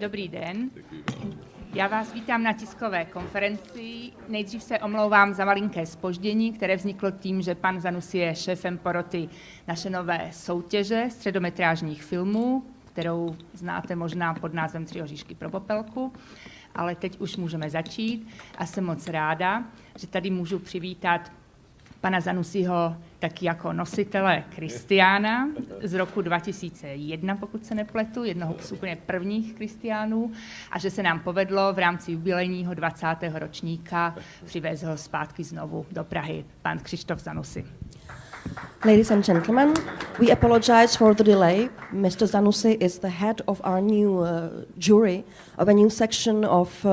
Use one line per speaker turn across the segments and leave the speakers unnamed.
Dobrý den. Já vás vítám na tiskové konferenci. Nejdřív se omlouvám za malinké zpoždění, které vzniklo tím, že pan Zanussi je šéfem poroty naše nové soutěže středometrážních filmů, kterou znáte možná pod názvem Tři oříšky pro popelku. Ale teď už můžeme začít a jsem moc ráda, že tady můžu přivítat pana Zanussiho taky jako nositele Kristiána z roku 2001, pokud se nepletu, jednoho z úplně prvních Kristiánů, a že se nám povedlo v rámci jubilejního 20. ročníka přivést ho zpátky znovu do Prahy. Pan Krzysztof Zanussi.
Ladies and gentlemen, we apologize for the delay. Mr. Zanussi is the head of our new jury of a new section of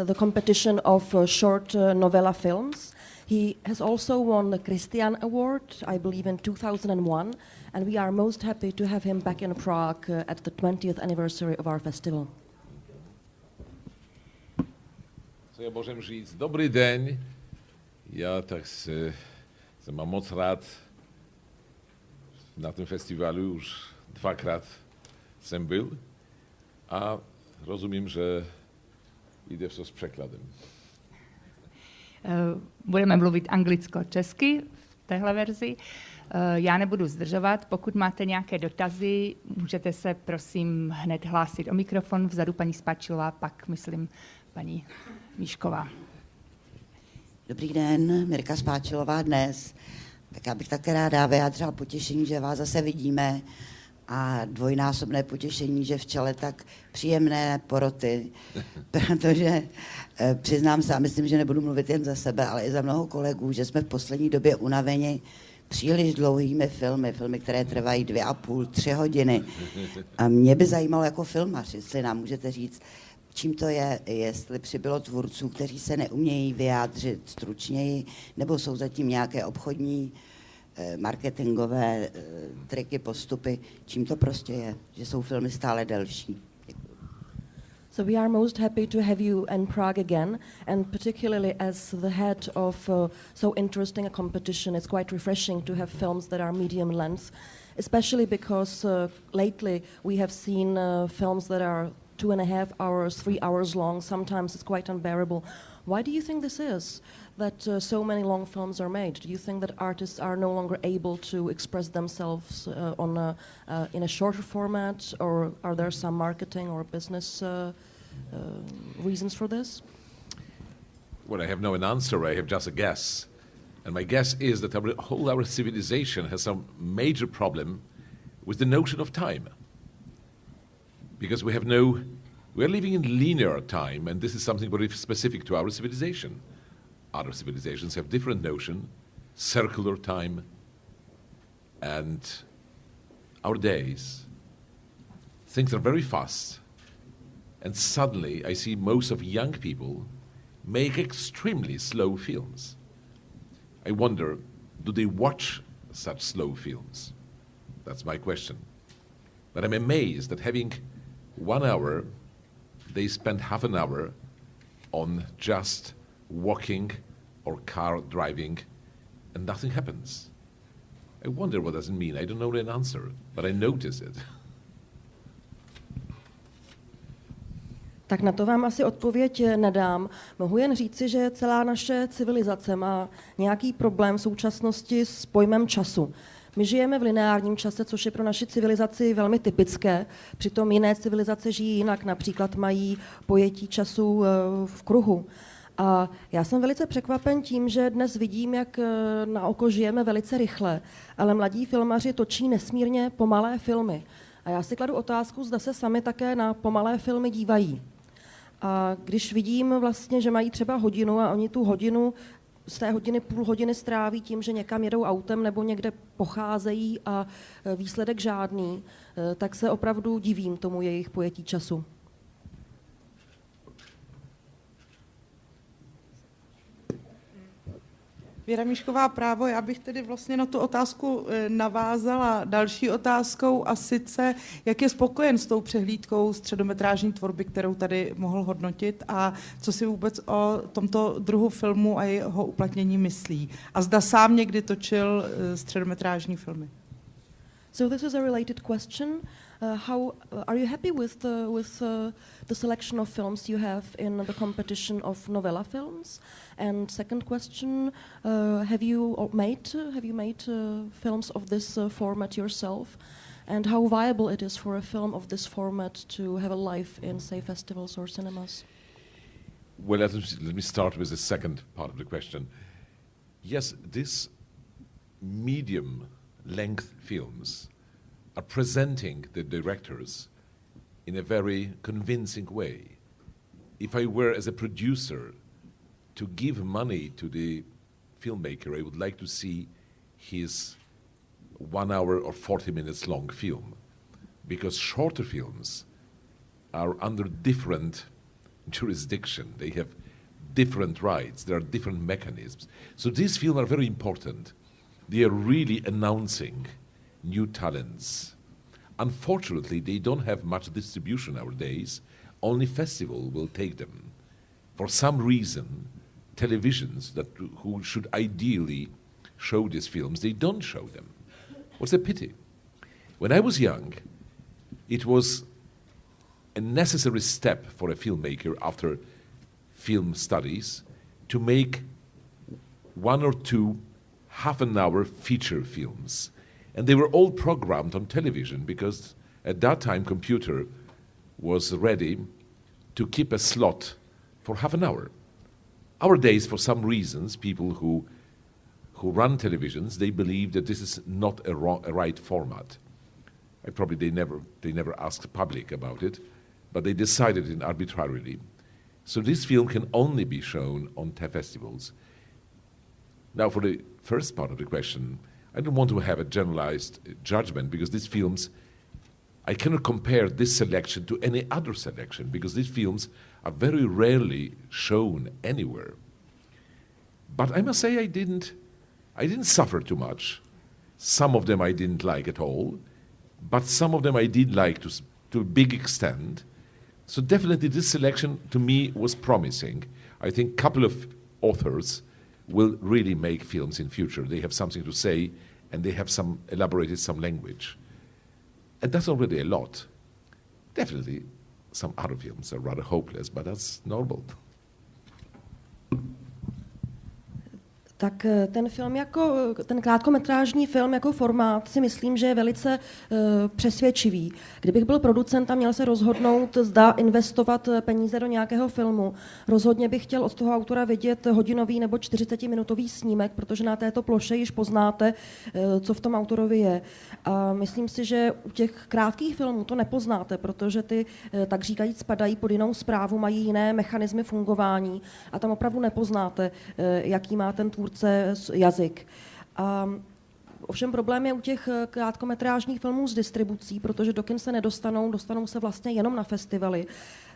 the competition of short novella films. He has also won the Kristián Award, I believe in 2001, and we are most happy to have him back in Prague at the 20th anniversary of our festival.
Co já můžem říct? Dobrý den. Já tak jsem moc rád na tom festivalu, už dvakrát jsem byl a rozumím, že jde to s překladem.
Budeme mluvit anglicko-česky v téhle verzi. Já nebudu zdržovat. Pokud máte nějaké dotazy, můžete se prosím hned hlásit o mikrofon. Vzadu paní Spáčilová, pak myslím paní Míšková.
Dobrý den, Mirka Spáčilová dnes. Tak já bych také ráda vyjádřila potěšení, že vás zase vidíme a dvojnásobné potěšení, že v čele tak příjemné poroty, protože přiznám se, a myslím, že nebudu mluvit jen za sebe, ale i za mnoho kolegů, že jsme v poslední době unaveni příliš dlouhými filmy, které trvají 2,5, 3 hodiny. A mě by zajímalo jako filmař, jestli nám můžete říct, čím to je, jestli přibylo tvůrců, kteří se neumějí vyjádřit stručněji, nebo jsou zatím nějaké obchodní, marketingové triky, postupy, čím to prostě je, že jsou filmy stále delší.
So we are most happy to have you in Prague again, and particularly as the head of so interesting a competition, it's quite refreshing to have films that are medium length, especially because lately we have seen films that are 2.5 hours, 3 hours long. Sometimes it's quite unbearable. Why do you think this is, that so many long films are made? Do you think that artists are no longer able to express themselves in a shorter format, or are there some marketing or business reasons for this?
Well, I have no answer. I have just a guess. And my guess is that our civilization has some major problem with the notion of time. Because we are living in linear time, and this is something very specific to our civilization. Other civilizations have different notion, circular time, and our days. Things are very fast, and suddenly I see most of young people make extremely slow films. I wonder, do they watch such slow films? That's my question. But I'm amazed that having 1 hour, they spend half an hour on just walking or car driving, and nothing happens. I wonder what does it mean. I don't know the answer, but I notice it.
Tak na to vám asi odpověď nedám. Mohu jen říci, že celá naše civilizace má nějaký problém v současnosti s pojmem času. My žijeme v lineárním čase, což je pro naši civilizaci velmi typické. Přitom jiné civilizace žijí jinak, například mají pojetí času v kruhu. A já jsem velice překvapen tím, že dnes vidím, jak na oko žijeme velice rychle, ale mladí filmaři točí nesmírně pomalé filmy. A já si kladu otázku, zda se sami také na pomalé filmy dívají. A když vidím vlastně, že mají třeba hodinu a oni tu hodinu, z té hodiny půl hodiny stráví tím, že někam jedou autem nebo někde pocházejí a výsledek žádný, tak se opravdu divím tomu jejich pojetí času.
Věra Míšková, Právo, já bych tedy vlastně na tu otázku navázala další otázkou, a sice, jak je spokojen s tou přehlídkou středometrážní tvorby, kterou tady mohl hodnotit, a co si vůbec o tomto druhu filmu a jeho uplatnění myslí. A zda sám někdy točil středometrážní filmy.
So this is a related question. How are you happy with the selection of films you have in the competition of novella films? And second question, have you made films of this format yourself? And how viable it is for a film of this format to have a life in, say, festivals or cinemas?
Well, let me start with the second part of the question. Yes, these medium-length films are presenting the directors in a very convincing way. If I were, as a producer, to give money to the filmmaker, I would like to see his 1 hour or 40 minutes long film, because shorter films are under different jurisdiction. They have different rights. There are different mechanisms. So these films are very important. They are really announcing new talents. Unfortunately, they don't have much distribution nowadays. Only festival will take them. For some reason, televisions who should ideally show these films, they don't show them. What's a pity? When I was young, it was a necessary step for a filmmaker after film studies to make 1 or 2 half-an-hour feature films. And they were all programmed on television because at that time computer was ready to keep a slot for half an hour. Nowadays, for some reasons, people who run televisions, they believe that this is not a right format. They never asked the public about it, but they decided it arbitrarily. So this film can only be shown on festivals. Now, for the first part of the question, I don't want to have a generalized judgment because these films, I cannot compare this selection to any other selection because these films are very rarely shown anywhere. But I must say I didn't suffer too much. Some of them I didn't like at all, but some of them I did like to a big extent. So definitely this selection to me was promising. I think a couple of authors will really make films in future. They have something to say and they have elaborated some language. And that's already a lot. Definitely some other films are rather hopeless, but that's normal.
Tak ten krátkometrážní film jako formát si myslím, že je velice přesvědčivý. Kdybych byl producent a měl se rozhodnout, zda investovat peníze do nějakého filmu, rozhodně bych chtěl od toho autora vidět hodinový nebo 40-minutový snímek, protože na této ploše již poznáte, co v tom autorovi je. A myslím si, že u těch krátkých filmů to nepoznáte, protože ty, tak říkajíc, spadají pod jinou správu, mají jiné mechanismy fungování a tam opravdu nepoznáte, jaký má ten tvůrce jazyk. Ovšem problém je u těch krátkometrážních filmů s distribucí, protože do kin se dostanou se vlastně jenom na festivaly.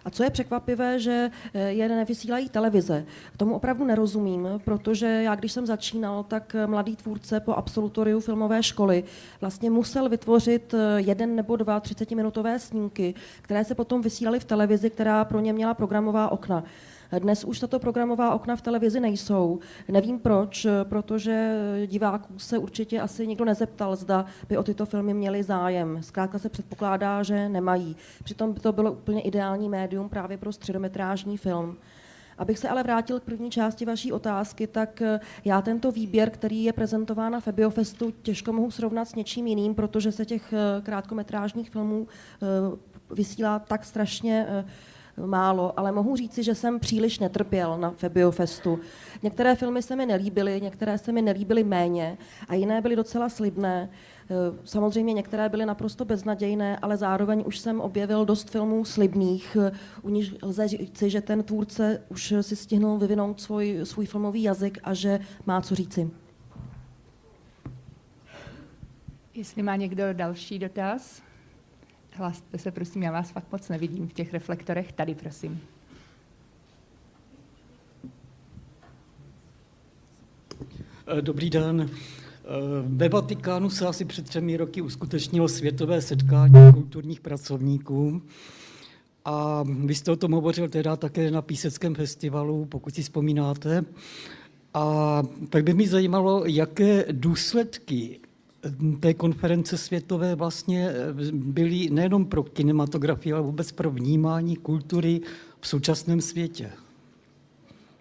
A co je překvapivé, že je nevysílají televize. Tomu opravdu nerozumím, protože já, když jsem začínal, tak mladý tvůrce po absolutoriu filmové školy vlastně musel vytvořit 1 nebo 2 30-minutové snímky, které se potom vysílaly v televizi, která pro ně měla programová okna. Dnes už tato programová okna v televizi nejsou. Nevím proč, protože diváků se určitě asi nikdo nezeptal, zda by o tyto filmy měli zájem. Zkrátka se předpokládá, že nemají. Přitom by to bylo úplně ideální médium právě pro středometrážní film. Abych se ale vrátil k první části vaší otázky, tak já tento výběr, který je prezentován na Febiofestu, těžko mohu srovnat s něčím jiným, protože se těch krátkometrážních filmů vysílá tak strašně málo, ale mohu říci, že jsem příliš netrpěl na Febiofestu. Některé filmy se mi nelíbily, některé se mi nelíbily méně a jiné byly docela slibné. Samozřejmě některé byly naprosto beznadějné, ale zároveň už jsem objevil dost filmů slibných, u nich lze říci, že ten tvůrce už si stihnul vyvinout svůj filmový jazyk a že má co říci.
Jestli má někdo další dotaz? Hlaste se, prosím, já vás fakt moc nevidím v těch reflektorech. Tady, prosím.
Dobrý den. Ve Vatikánu se asi před 3 roky uskutečnilo světové setkání kulturních pracovníků a vy jste o tom hovořil teda také na Píseckém festivalu, pokud si vzpomínáte. A tak by mě zajímalo, jaké důsledky té konference světové vlastně byly nejenom pro kinematografii, ale vůbec pro vnímání kultury v současném světě.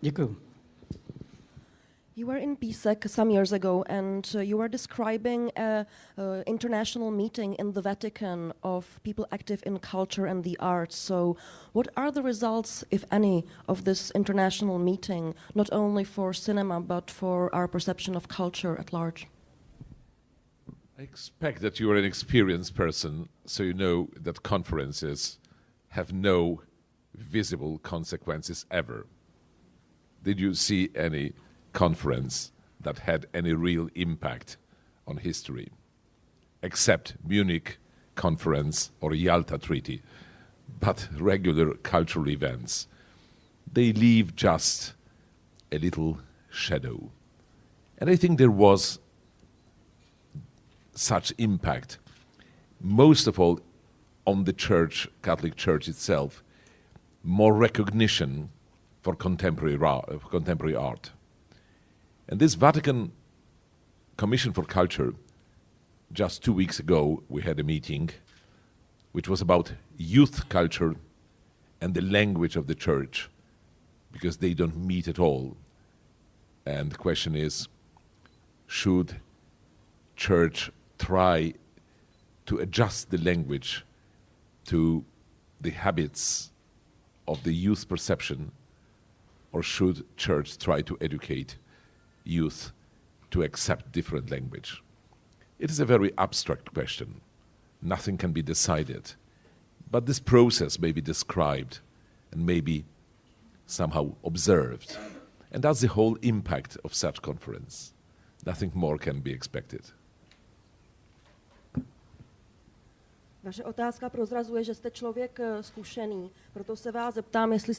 Děkuji.
You were in Písek some years ago, and you were describing a international meeting in the Vatican of people active in culture and the arts. So, what are the results, if any, of this international meeting, not only for cinema, but for our perception of culture at large?
I expect that you are an experienced person, so you know that conferences have no visible consequences ever. Did you see any conference that had any real impact on history, except Munich conference or Yalta Treaty, but regular cultural events? They leave just a little shadow. And I think there was such impact, most of all on the Church, Catholic Church itself, more recognition for contemporary art. And this Vatican Commission for Culture, just 2 weeks ago, we had a meeting which was about youth culture and the language of the Church, because they don't meet at all. And the question is, should Church try to adjust the language to the habits of the youth perception, or should Church try to educate youth to accept different language? It is a very abstract question. Nothing can be decided. But this process may be described and maybe somehow observed. And that's the whole impact of such conference. Nothing more can be expected.
Vaše otázka prozrazuje, že jste člověk zkušený, proto se vás zeptám, jestli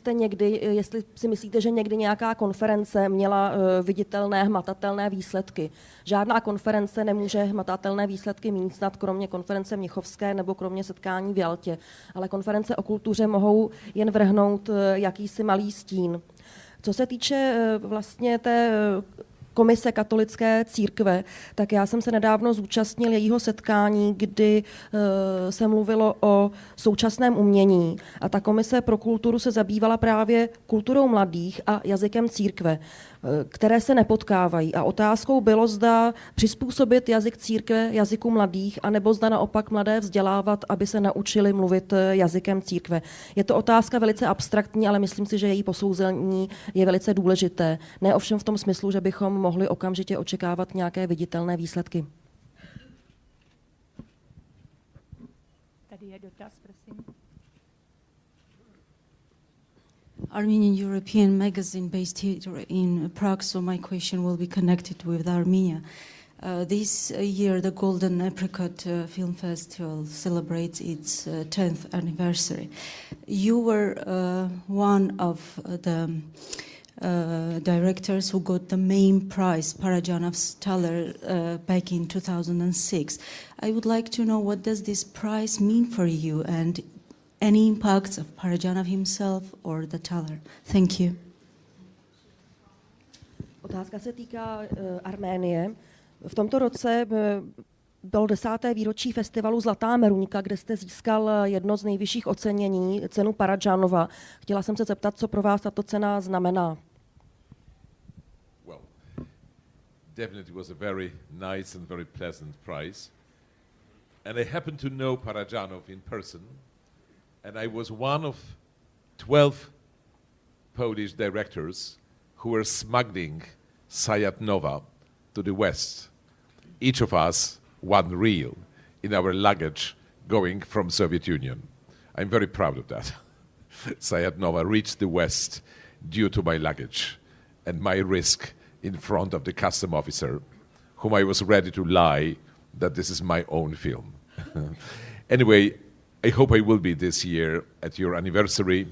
si myslíte, že někdy nějaká konference měla viditelné, hmatatelné výsledky. Žádná konference nemůže hmatatelné výsledky mít, snad kromě konference mnichovské nebo kromě setkání v Jaltě, ale konference o kultuře mohou jen vrhnout jakýsi malý stín. Co se týče vlastně té Komise katolické církve, tak já jsem se nedávno zúčastnil jejího setkání, kdy se mluvilo o současném umění. A ta komise pro kulturu se zabývala právě kulturou mladých a jazykem církve, které se nepotkávají. A otázkou bylo, zda přizpůsobit jazyk církve jazyku mladých, anebo zda naopak mladé vzdělávat, aby se naučili mluvit jazykem církve. Je to otázka velice abstraktní, ale myslím si, že její posouzení je velice důležité. Ne ovšem v tom smyslu, že bychom mohli okamžitě očekávat nějaké viditelné výsledky.
Tady je dotaz, prosím.
Armenian European magazine based here in Prague, so my question will be connected with Armenia. This year the Golden Apricot Film Festival celebrates its 10th anniversary. You were one of the directors who got the main prize, Parajanov's Taler, back in 2006. I would like to know, what does this prize mean for you, and any impacts of Parajanov himself or the Taler? Thank you.
Otázka se týká Arménie. V tomto roce bylo 10. výročí festivalu Zlatá meruňka, kde jste získal jedno z nejvyšších ocenění, cenu Parajanova. Chtěla jsem se zeptat, co pro vás tato cena znamená.
Well, definitely was a very nice and very pleasant prize. And I happen to know Parajanov in person. And I was one of 12 Polish directors who were smuggling Sayat Nova to the West. Each of us one reel in our luggage going from Soviet Union. I'm very proud of that. Sayat Nova reached the West due to my luggage and my risk in front of the custom officer, whom I was ready to lie that this is my own film. Anyway, I hope I will be this year at your anniversary.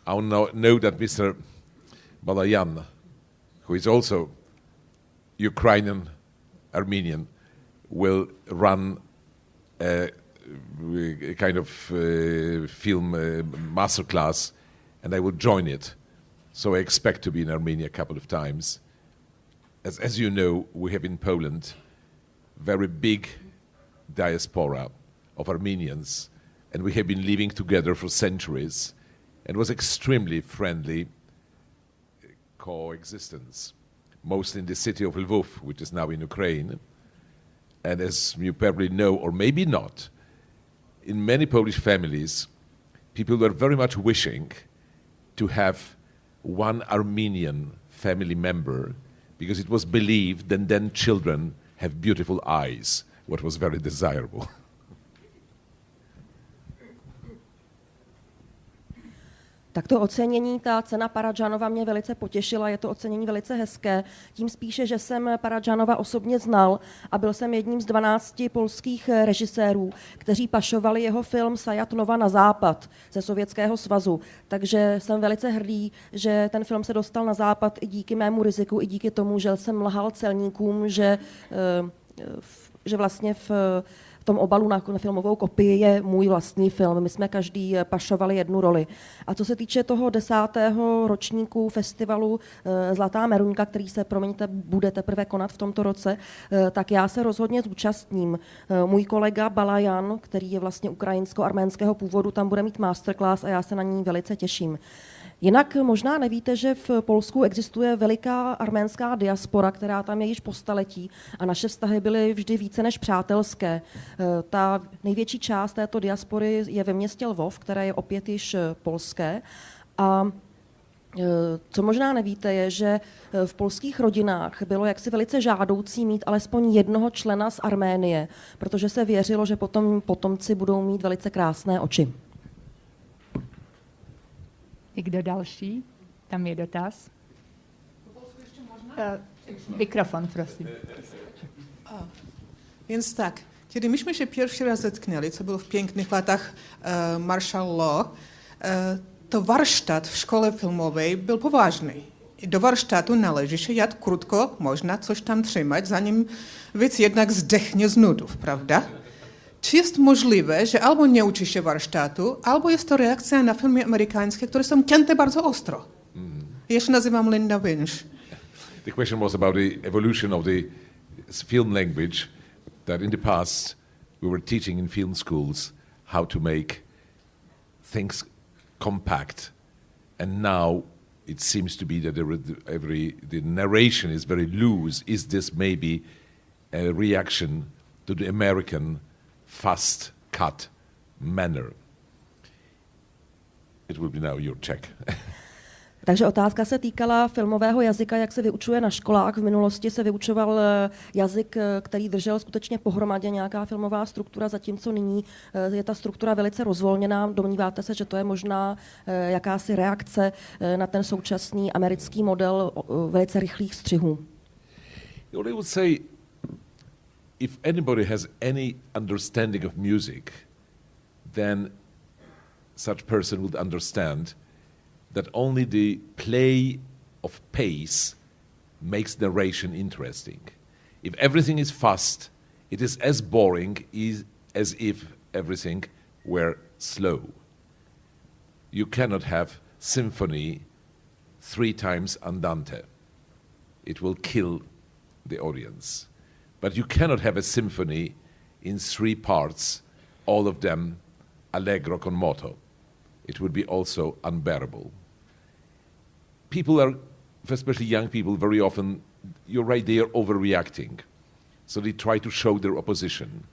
I know that Mr. Balayan, who is also Ukrainian Armenian, will run a kind of film masterclass, and I will join it. So I expect to be in Armenia a couple of times. As you know, we have in Poland very big diaspora of Armenians, and we have been living together for centuries, and was extremely friendly coexistence, mostly in the city of Lvov, which is now in Ukraine. And as you probably know, or maybe not, in many Polish families, people were very much wishing to have one Armenian family member, because it was believed that then children have beautiful eyes, what was very desirable.
Tak to ocenění, ta cena Paradžánova mě velice potěšila, je to ocenění velice hezké, tím spíše, že jsem Paradžánova osobně znal a byl jsem jedním z 12 polských režisérů, kteří pašovali jeho film Sajat-Nova na západ ze Sovětského svazu. Takže jsem velice hrdý, že ten film se dostal na západ i díky mému riziku, i díky tomu, že jsem lhal celníkům, že vlastně v tom obalu na filmovou kopii je můj vlastní film. My jsme každý pašovali jednu roli. A co se týče toho 10. ročníku festivalu Zlatá meruňka, který se, promiňte, bude teprve konat v tomto roce, tak já se rozhodně zúčastním. Můj kolega Balajan, který je vlastně ukrajinsko-arménského původu, tam bude mít masterclass a já se na ní velice těším. Jinak možná nevíte, že v Polsku existuje veliká arménská diaspora, která tam je již po staletí a naše vztahy byly vždy více než přátelské. Ta největší část této diaspory je ve městě Lvov, které je opět již polské. A co možná nevíte, je, že v polských rodinách bylo jaksi velice žádoucí mít alespoň jednoho člena z Arménie, protože se věřilo, že potom potomci budou mít velice krásné oči.
Někdo další? Tam je dotaz. Mikrofon, prosím.
Więc tak, kiedy myśmy się pierwszy raz zetknęli, co było w pięknych latach Martial Law, to warsztat w szkole filmowej był poważny. I do warsztatu należy się, jak krótko można coś tam trzymać, zanim widz jednak zdechnie z nudów, prawda? Czy jest możliwe, że albo nie uczy się warsztatu, albo jest to reakcja na filmy amerykańskie, które są cięte bardzo ostro? Ja się nazywam Linda Winch.
The question was about the evolution of the film language, that in the past we were teaching in film schools how to make things compact, and now it seems to be that the narration is very loose. Is this maybe a reaction to the American fast cut manner? It will be now your check.
Takže otázka se týkala filmového jazyka, jak se vyučuje na školách. V minulosti se vyučoval jazyk, který držel skutečně pohromadě nějaká filmová struktura, zatímco nyní je ta struktura velice rozvolněná. Domníváte se, že to je možná jakási reakce na ten současný americký model velice rychlých střihů?
I would say, if anybody has any understanding of music, then such person would understand that only the play of pace makes narration interesting. If everything is fast, it is as boring as if everything were slow. You cannot have symphony 3 times andante. It will kill the audience. But you cannot have a symphony in 3 parts, all of them allegro con moto. It would be also unbearable. People are, especially young people, very often, you're right, they are overreacting. So they try to show their opposition.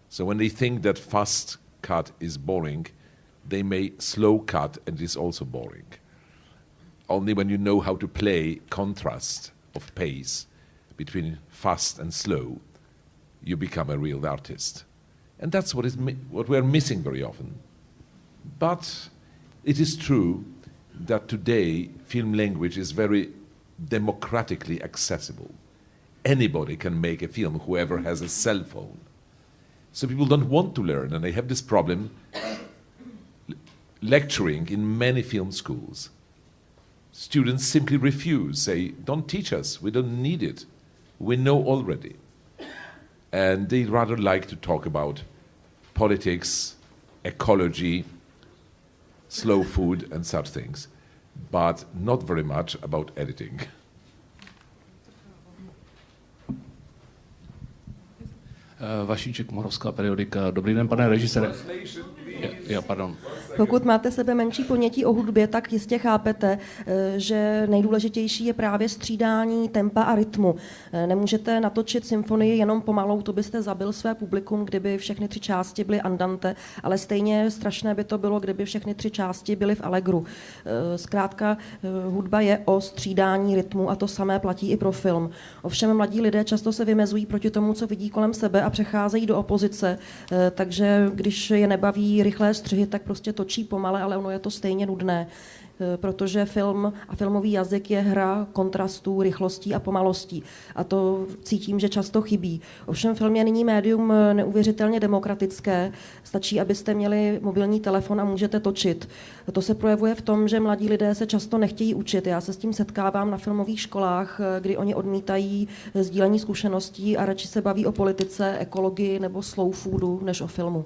So when they think that fast cut is boring, they may slow cut and it is also boring. Only when you know how to play contrast of pace between fast and slow, you become a real artist. And that's what we are missing very often. But it is true that today film language is very democratically accessible. Anybody can make a film, whoever has a cell phone. So people don't want to learn, and they have this problem lecturing in many film schools. Students simply refuse, say, don't teach us, we don't need it. We know already. And they rather like to talk about politics, ecology, slow food and such things, but not very much about editing.
Vašíček, Moravská periodika. Dobrý den, pane režisére. Pardon.
Pokud máte sebe menší ponětí o hudbě, tak jistě chápete, že nejdůležitější je právě střídání tempa a rytmu. Nemůžete natočit symfonii jenom pomalou, to byste zabil své publikum, kdyby všechny 3 části byly andante, ale stejně strašné by to bylo, kdyby všechny 3 části byly v allegru. Zkrátka hudba je o střídání rytmu a to samé platí i pro film. Ovšem mladí lidé často se vymezují proti tomu, co vidí kolem sebe a přecházejí do opozice, takže když je nebaví rychlé střihy, tak prostě točí pomale, ale ono je to stejně nudné, protože film a filmový jazyk je hra kontrastů, rychlostí a pomalostí. A to cítím, že často chybí. Ovšem film je nyní médium neuvěřitelně demokratické. Stačí, abyste měli mobilní telefon a můžete točit. To se projevuje v tom, že mladí lidé se často nechtějí učit. Já se s tím setkávám na filmových školách, kdy oni odmítají sdílení zkušeností a radši se baví o politice, ekologii nebo slow foodu, než o filmu.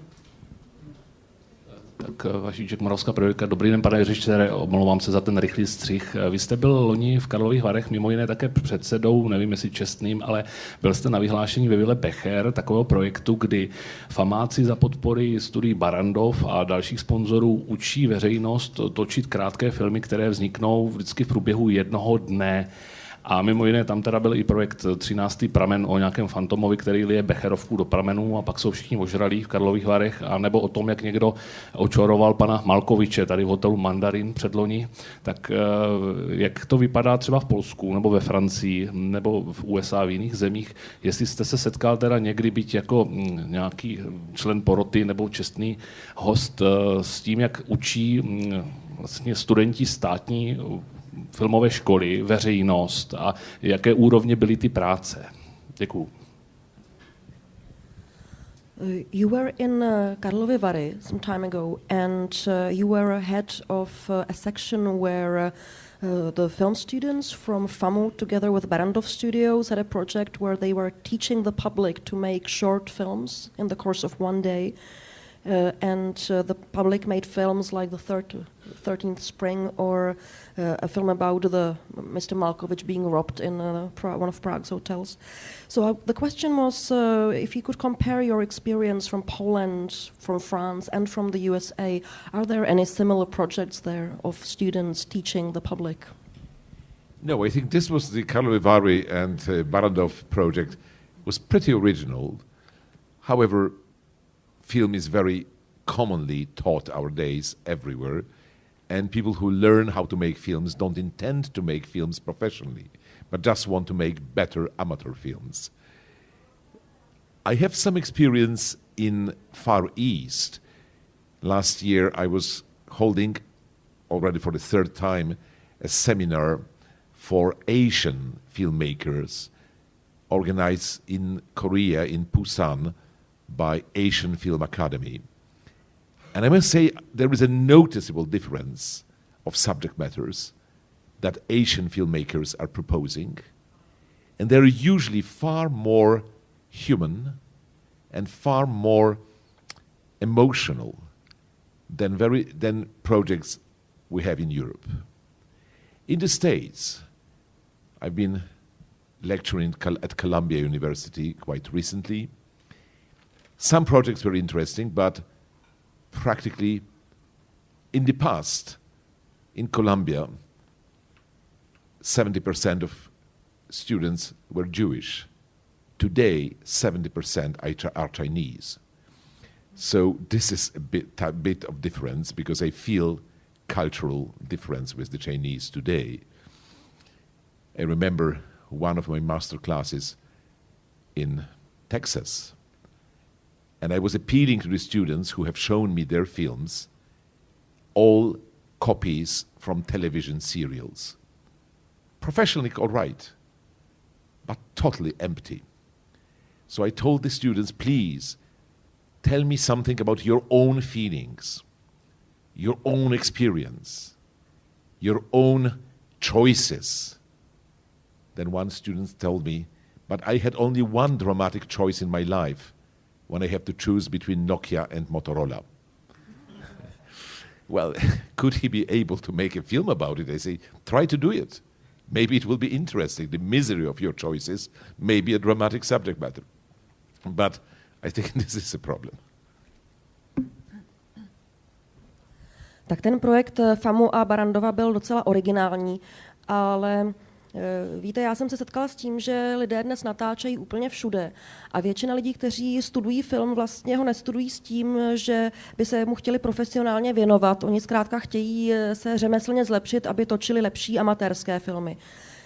Tak Vašíček, Moravská periodika. Dobrý den, pane režisére, omlouvám se za ten rychlý střih. Vy jste byl loni v Karlových Varech, mimo jiné také předsedou, nevím jestli čestným, ale byl jste na vyhlášení ve Vile Becher, takového projektu, kdy famáci za podpory studií Barrandov a dalších sponzorů učí veřejnost točit krátké filmy, které vzniknou vždycky v průběhu jednoho dne. A mimo jiné tam teda byl i projekt 13. pramen o nějakém fantomovi, který lije becherovku do pramenů a pak jsou všichni ožralí v Karlových Varech, a nebo o tom, jak někdo očaroval pana Malkoviče tady v hotelu Mandarin předloni. Tak jak to vypadá třeba v Polsku nebo ve Francii nebo v USA, v jiných zemích, jestli jste se setkal teda někdy být jako nějaký člen poroty nebo čestný host s tím, jak učí vlastně studenti státní filmové školy, veřejnost a jaké úrovně byly ty práce. Děkuju.
You were in Karlovy Vary some time ago, and you were head of a section where the film students from FAMU, together with Barrandov Studios, had a project where they were teaching the public to make short films in the course of one day. The public made films like the 13th Spring or a film about Mr. Malkovich being robbed in one of Prague's hotels. So the question was if you could compare your experience from Poland, from France and from the USA, are there any similar projects there of students teaching the public?
No, I think this was the Karlovy Vary and Barrandov project was pretty original. However, film is very commonly taught nowadays everywhere, and people who learn how to make films don't intend to make films professionally, but just want to make better amateur films. I have some experience in Far East. Last year I was holding, already for the 3rd time, a seminar for Asian filmmakers organized in Korea, in Busan, by Asian Film Academy. And I must say there is a noticeable difference of subject matters that Asian filmmakers are proposing, and they're usually far more human and far more emotional than projects we have in Europe. In the States, I've been lecturing at Columbia University quite recently. Some projects were interesting, but practically in the past, in Columbia, 70% of students were Jewish. Today, 70% are Chinese. So this is a bit of difference, because I feel cultural difference with the Chinese today. I remember one of my master classes in Texas, and I was appealing to the students who have shown me their films, all copies from television serials. Professionally all right, but totally empty. So I told the students, please, tell me something about your own feelings, your own experience, your own choices. Then one student told me, but I had only one dramatic choice in my life, when I have to choose between Nokia and Motorola. Well, could he be able to make a film about it? I say, try to do it. Maybe it will be interesting. The misery of your choices may be a dramatic subject matter. But I think this is a problem.
Tak ten projekt FAMU a Barrandova byl docela originální, ale víte, já jsem se setkala s tím, že lidé dnes natáčejí úplně všude a většina lidí, kteří studují film, vlastně ho nestudují s tím, že by se mu chtěli profesionálně věnovat. Oni zkrátka chtějí se řemeslně zlepšit, aby točili lepší amatérské filmy.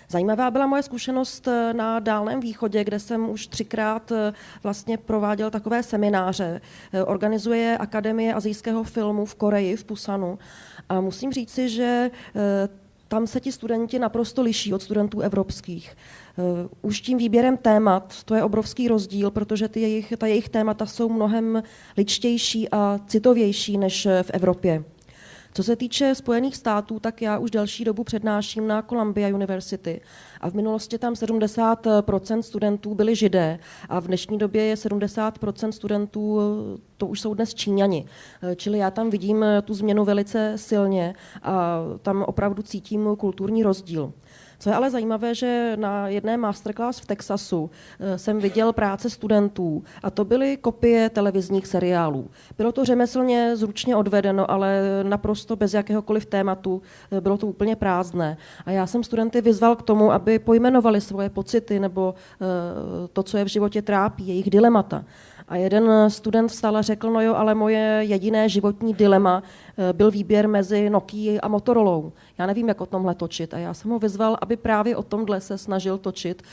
Zajímavá byla moje zkušenost na Dálném východě, kde jsem už 3krát vlastně prováděl takové semináře. Organizuje Akademie asijského filmu v Koreji, v Pusanu. A musím říci, že tam se ti studenti naprosto liší od studentů evropských. Už tím výběrem témat, to je obrovský rozdíl, protože ta jejich témata jsou mnohem ličtější a citovější než v Evropě. Co se týče Spojených států, tak já už delší dobu přednáším na Columbia University a v minulosti tam 70% studentů byli Židé a v dnešní době je 70% studentů, to už jsou dnes Číňani. Čili já tam vidím tu změnu velice silně a tam opravdu cítím kulturní rozdíl. Co je ale zajímavé, že na jedné masterclass v Texasu jsem viděl práce studentů a to byly kopie televizních seriálů. Bylo to řemeslně zručně odvedeno, ale naprosto bez jakéhokoliv tématu, bylo to úplně prázdné. A já jsem studenty vyzval k tomu, aby pojmenovali svoje pocity nebo to, co je v životě trápí, jejich dilemata. A jeden student vstal a řekl, no jo, ale moje jediné životní dilema byl výběr mezi Nokií a Motorolou. Já nevím, jak o tomhle točit. A já jsem ho vyzval, aby právě o tomhle se snažil točit,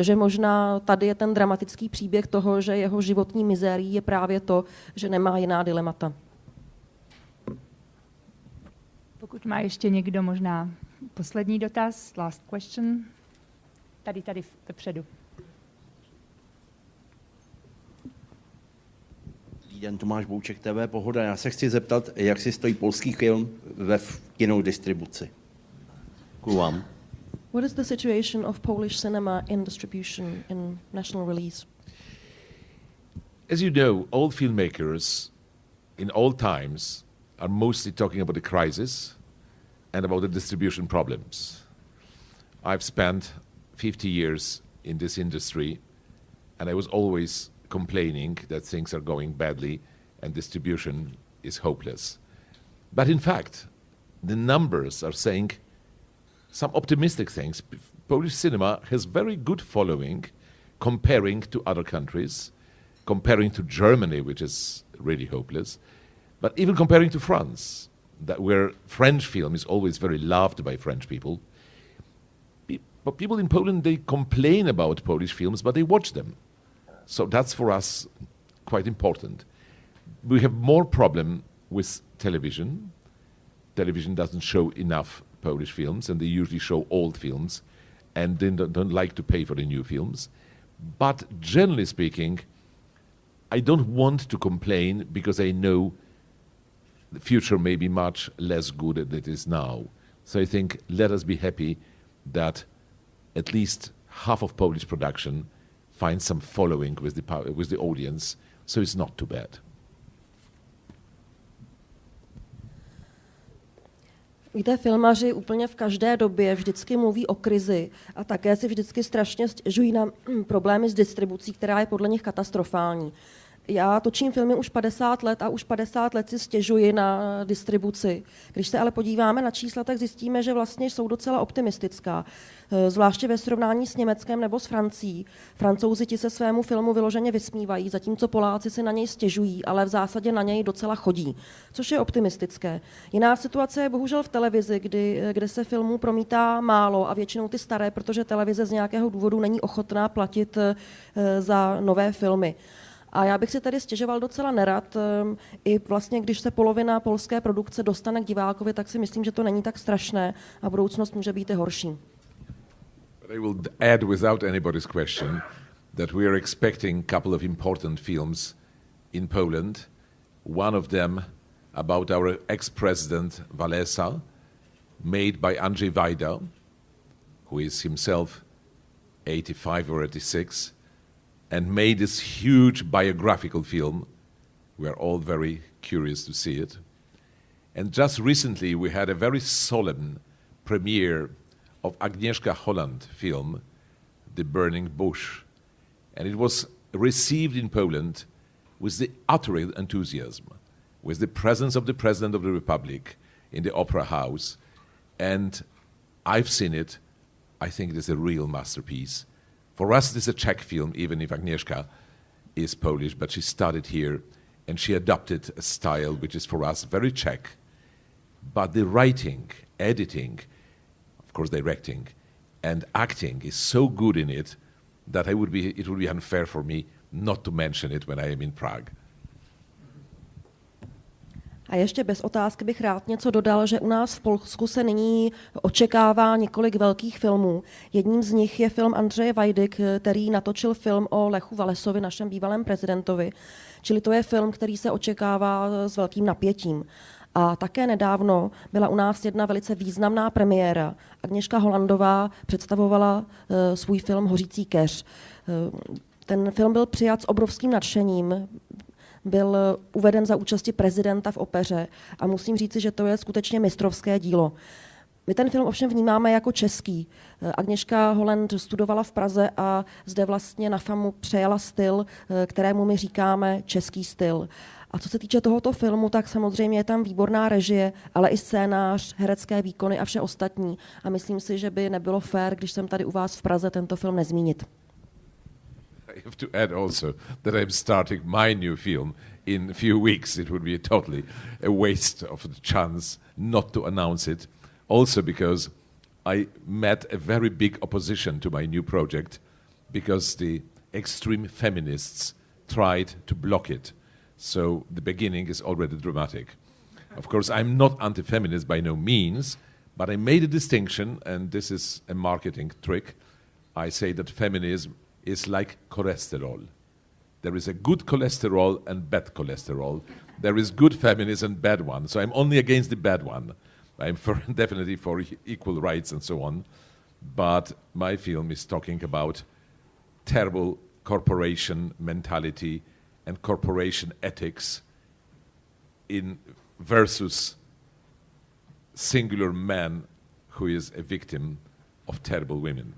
že možná tady je ten dramatický příběh toho, že jeho životní mizérií je právě to, že nemá jiná dilemata.
Pokud má ještě někdo možná poslední dotaz, last question, tady vepředu.
Den, Tomáš Bouček, TV Pohoda. Já se chci zeptat, jak si stojí polský film ve kinou distribuci. Děkuju vám.
What is the situation of Polish cinema in distribution, in national release?
As you know, all filmmakers in all times are mostly talking about the crisis and about the distribution problems. I've spent 50 years in this industry and I was always complaining that things are going badly and distribution is hopeless. But in fact, the numbers are saying some optimistic things. Polish cinema has very good following comparing to other countries, comparing to Germany, which is really hopeless, but even comparing to France, where French film is always very loved by French people. But people in Poland, they complain about Polish films, but they watch them. So that's for us quite important. We have more problem with television. Television doesn't show enough Polish films, and they usually show old films, and they don't like to pay for the new films. But generally speaking, I don't want to complain because I know the future may be much less good than it is now. So I think let us be happy that at least half of Polish production find some following with the audience, so it's not too bad.
Víte, filmaři úplně v každé době vždycky mluví o krizi a také si vždycky strašně stěžují na problémy s distribucí, která je podle nich katastrofální. Já točím filmy už 50 let a už 50 let si stěžuji na distribuci. Když se ale podíváme na čísla, tak zjistíme, že vlastně jsou docela optimistická. Zvláště ve srovnání s Německem nebo s Francií. Francouzi ti se svému filmu vyloženě vysmívají, zatímco Poláci si na něj stěžují, ale v zásadě na něj docela chodí, což je optimistické. Jiná situace je bohužel v televizi, kde se filmů promítá málo a většinou ty staré, protože televize z nějakého důvodu není ochotná platit za nové filmy. A já bych si tady stěžoval docela nerad. I vlastně, když se polovina polské produkce dostane k divákovi, tak si myslím, že to není tak strašné a budoucnost může být i horší.
But I will add without anybody's question that we are expecting a couple of important films in Poland. One of them about our ex-president Walesa, made by Andrzej Wajda, who is himself 85 or 86, and made this huge biographical film. We are all very curious to see it. And just recently we had a very solemn premiere of Agnieszka Holland film, The Burning Bush. And it was received in Poland with the utter enthusiasm, with the presence of the President of the Republic in the Opera House. And I've seen it. I think it is a real masterpiece. For us, it is a Czech film, even if Agnieszka is Polish, but she studied here and she adopted a style which is for us very Czech. But the writing, editing, of course directing, and acting is so good in it that it would be unfair for me not to mention it when I am in Prague.
A ještě bez otázky bych rád něco dodal, že u nás v Polsku se nyní očekává několik velkých filmů. Jedním z nich je film Andřeje Vajdy, který natočil film o Lechu Walesovi, našem bývalém prezidentovi. Čili to je film, který se očekává s velkým napětím. A také nedávno byla u nás jedna velice významná premiéra. Agnieszka Hollandová představovala svůj film Hořící keř. Ten film byl přijat s obrovským nadšením, byl uveden za účasti prezidenta v opeře a musím říci, že to je skutečně mistrovské dílo. My ten film ovšem vnímáme jako český. Agnieszka Holland studovala v Praze a zde vlastně na FAMu přejala styl, kterému my říkáme český styl. A co se týče tohoto filmu, tak samozřejmě je tam výborná režie, ale i scénář, herecké výkony a vše ostatní. A myslím si, že by nebylo fér, když jsem tady u vás v Praze tento film nezmínit.
I have to add also that I'm starting my new film in a few weeks. It would be totally a waste of the chance not to announce it. Also because I met a very big opposition to my new project because the extreme feminists tried to block it. So the beginning is already dramatic. Of course, I'm not anti-feminist by no means, but I made a distinction, and this is a marketing trick. I say that feminism is like cholesterol. There is a good cholesterol and bad cholesterol. There is good feminism and bad one. So I'm only against the bad one. I'm definitely for equal rights and so on. But my film is talking about terrible corporation mentality and corporation ethics versus singular man who is a victim of terrible women.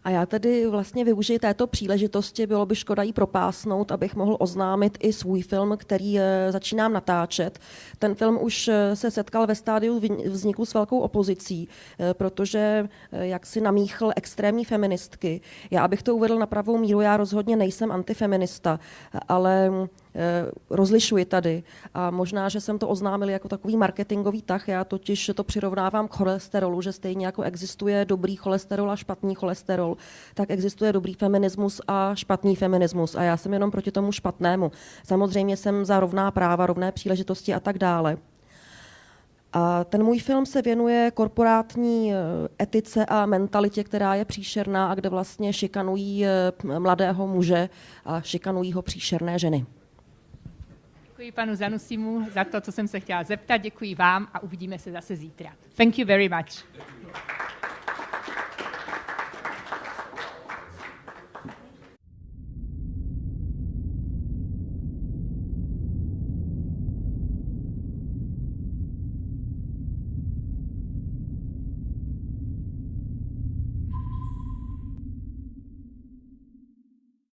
A já tedy vlastně využiji této příležitosti, bylo by škoda jí propásnout, abych mohl oznámit i svůj film, který začínám natáčet. Ten film už se setkal ve stádiu vzniku s velkou opozicí, protože jak si namíchl extrémní feministky. Já, abych to uvedl na pravou míru, já rozhodně nejsem antifeminista, ale rozlišuji tady. A možná, že jsem to oznámil jako takový marketingový tah, já totiž to přirovnávám k cholesterolu, že stejně jako existuje dobrý cholesterol a špatný cholesterol, tak existuje dobrý feminismus a špatný feminismus. A já jsem jenom proti tomu špatnému. Samozřejmě jsem za rovná práva, rovné příležitosti a tak dále. A ten můj film se věnuje korporátní etice a mentalitě, která je příšerná a kde vlastně šikanují mladého muže a šikanují ho příšerné ženy.
Děkuji panu Zanussimu za to, co jsem se chtěla zeptat. Děkuji vám a uvidíme se zase zítra. Thank you very much.